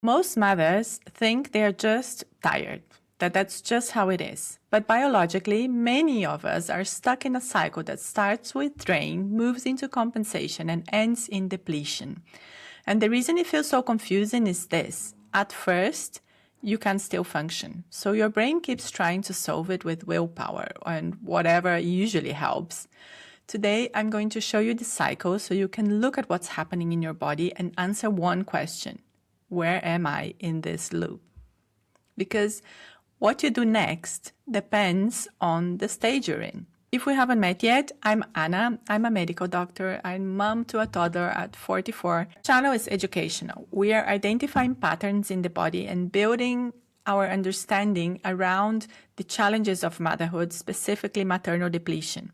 Most mothers think they're just tired, that's just how it is. But biologically, many of us are stuck in a cycle that starts with drain, moves into compensation, and ends in depletion. And the reason it feels so confusing is this. At first, you can still function. So your brain keeps trying to solve it with willpower and whatever usually helps. Today, I'm going to show you the cycle so you can look at what's happening in your body and answer one question. Where am I in this loop? Because what you do next depends on the stage you're in. If we haven't met yet, I'm Anna. I'm a medical doctor. I'm mom to a toddler at 44. The channel is educational. We are identifying patterns in the body and building our understanding around the challenges of motherhood, specifically maternal depletion.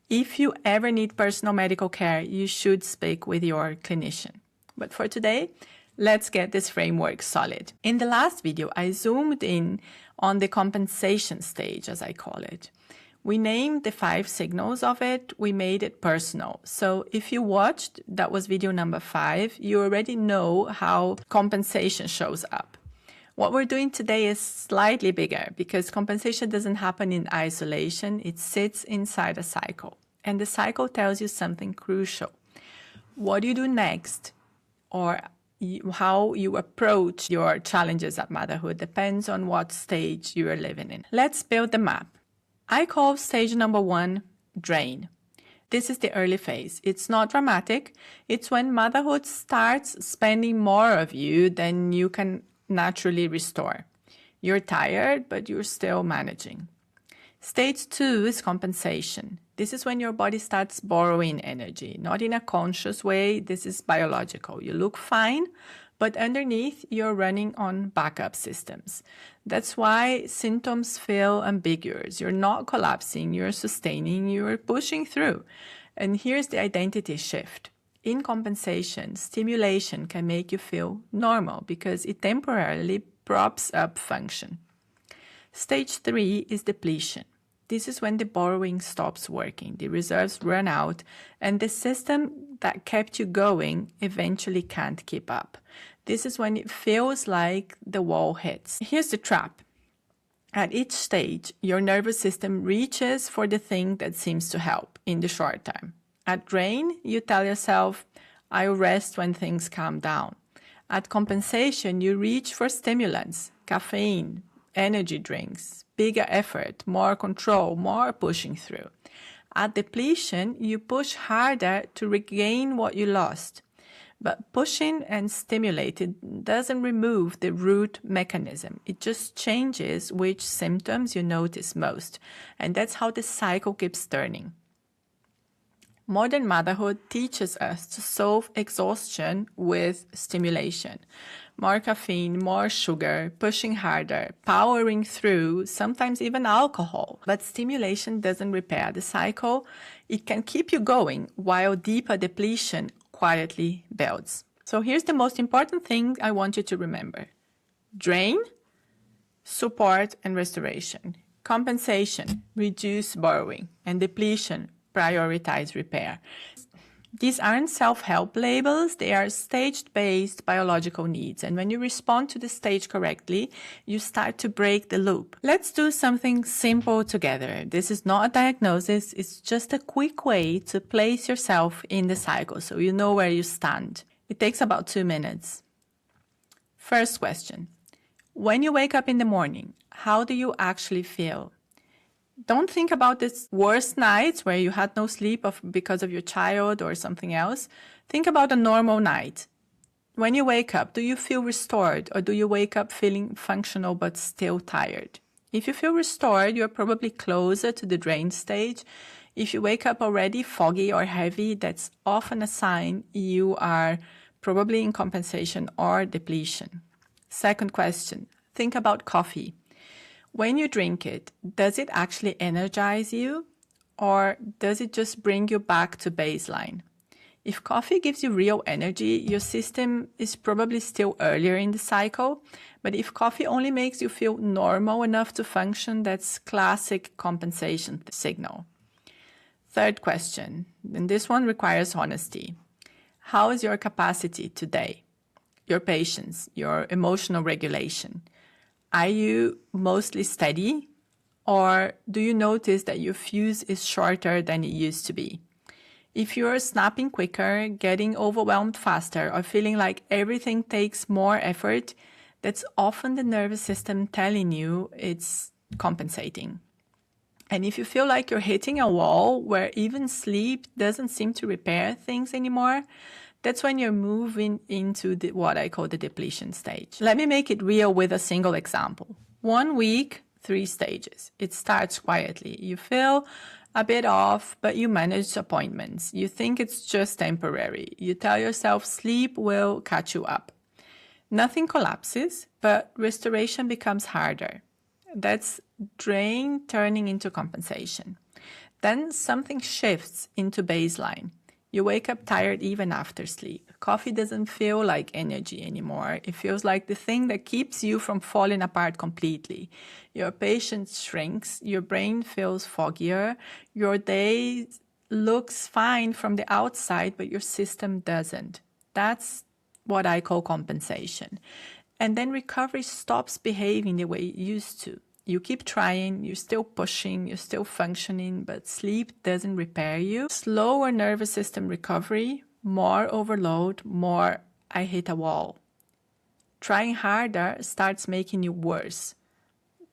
If you ever need personal medical care, you should speak with your clinician. But for today, let's get this framework solid. In the last video, I zoomed in on the compensation stage, as I call it. We named the 5 signals of it. We made it personal. So if you watched, that was video number 5, you already know how compensation shows up. What we're doing today is slightly bigger because compensation doesn't happen in isolation. It sits inside a cycle. And the cycle tells you something crucial. What do you do next, or how you approach your challenges at motherhood depends on what stage you are living in. Let's build the map. I call stage number 1 drain. This is the early phase. It's not dramatic. It's when motherhood starts spending more of you than you can naturally restore. You're tired, but you're still managing. Stage 2 is compensation. This is when your body starts borrowing energy, not in a conscious way. This is biological. You look fine, but underneath you're running on backup systems. That's why symptoms feel ambiguous. You're not collapsing, you're sustaining, you're pushing through. And here's the identity shift. In compensation, stimulation can make you feel normal because it temporarily props up function. Stage 3 is depletion. This is when the borrowing stops working, the reserves run out, and the system that kept you going eventually can't keep up. This is when it feels like the wall hits. Here's the trap. At each stage, your nervous system reaches for the thing that seems to help in the short term. At drain, you tell yourself, I'll rest when things calm down. At compensation, you reach for stimulants, caffeine, energy drinks, bigger effort, more control, more pushing through. At depletion, you push harder to regain what you lost. But pushing and stimulating doesn't remove the root mechanism. It just changes which symptoms you notice most. And that's how the cycle keeps turning. Modern motherhood teaches us to solve exhaustion with stimulation. More caffeine, more sugar, pushing harder, powering through, sometimes even alcohol. But stimulation doesn't repair the cycle. It can keep you going while deeper depletion quietly builds. So here's the most important thing I want you to remember. Drain, support and restoration. Compensation, reduce borrowing. And depletion, prioritize repair. These aren't self-help labels, they are stage-based biological needs. And when you respond to the stage correctly, you start to break the loop. Let's do something simple together. This is not a diagnosis, it's just a quick way to place yourself in the cycle so you know where you stand. It takes about 2 minutes. First question. When you wake up in the morning, how do you actually feel? Don't think about this worst nights where you had no sleep because of your child or something else. Think about a normal night. When you wake up, do you feel restored or do you wake up feeling functional but still tired? If you feel restored, you're probably closer to the drain stage. If you wake up already foggy or heavy, that's often a sign you are probably in compensation or depletion. Second question, think about coffee. When you drink it, does it actually energize you or does it just bring you back to baseline? If coffee gives you real energy, your system is probably still earlier in the cycle. But if coffee only makes you feel normal enough to function, that's classic compensation signal. Third question, and this one requires honesty. How is your capacity today? your patience, your emotional regulation. Are you mostly steady, or do you notice that your fuse is shorter than it used to be? If you're snapping quicker, getting overwhelmed faster, or feeling like everything takes more effort, that's often the nervous system telling you it's compensating. And if you feel like you're hitting a wall where even sleep doesn't seem to repair things anymore, that's when you're moving into what I call the depletion stage. Let me make it real with a single example. 1 week, 3 stages. It starts quietly. You feel a bit off, but you manage appointments. You think it's just temporary. You tell yourself sleep will catch you up. Nothing collapses, but restoration becomes harder. That's drain turning into compensation. Then something shifts into baseline. You wake up tired even after sleep. Coffee doesn't feel like energy anymore. It feels like the thing that keeps you from falling apart completely. Your patience shrinks. Your brain feels foggier. Your day looks fine from the outside, but your system doesn't. That's what I call compensation. And then recovery stops behaving the way it used to. You keep trying, you're still pushing, you're still functioning, but sleep doesn't repair you. Slower nervous system recovery, more overload, more I hit a wall. Trying harder starts making you worse.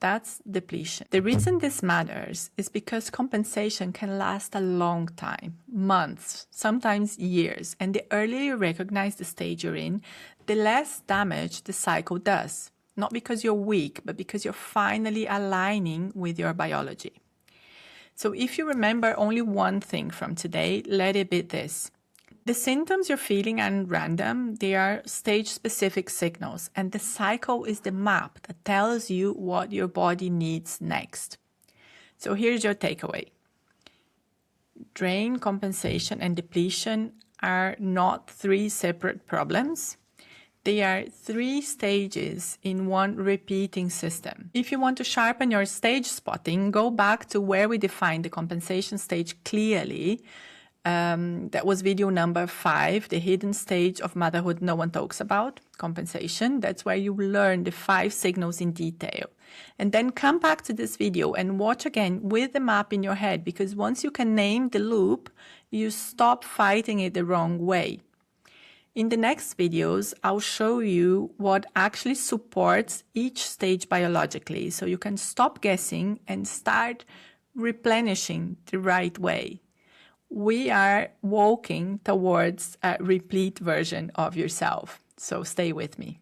That's depletion. The reason this matters is because compensation can last a long time, months, sometimes years, and the earlier you recognize the stage you're in, the less damage the cycle does. Not because you're weak, but because you're finally aligning with your biology. So if you remember only one thing from today, let it be this. The symptoms you're feeling aren't random, they are stage-specific signals, and the cycle is the map that tells you what your body needs next. So here's your takeaway. Drain, compensation, and depletion are not 3 separate problems. They are 3 stages in one repeating system. If you want to sharpen your stage spotting, go back to where we defined the compensation stage clearly. That was video number 5, the hidden stage of motherhood no one talks about, compensation. That's where you learn the 5 signals in detail. And then come back to this video and watch again with the map in your head, because once you can name the loop, you stop fighting it the wrong way. In the next videos, I'll show you what actually supports each stage biologically, so you can stop guessing and start replenishing the right way. We are walking towards a replete version of yourself, so stay with me.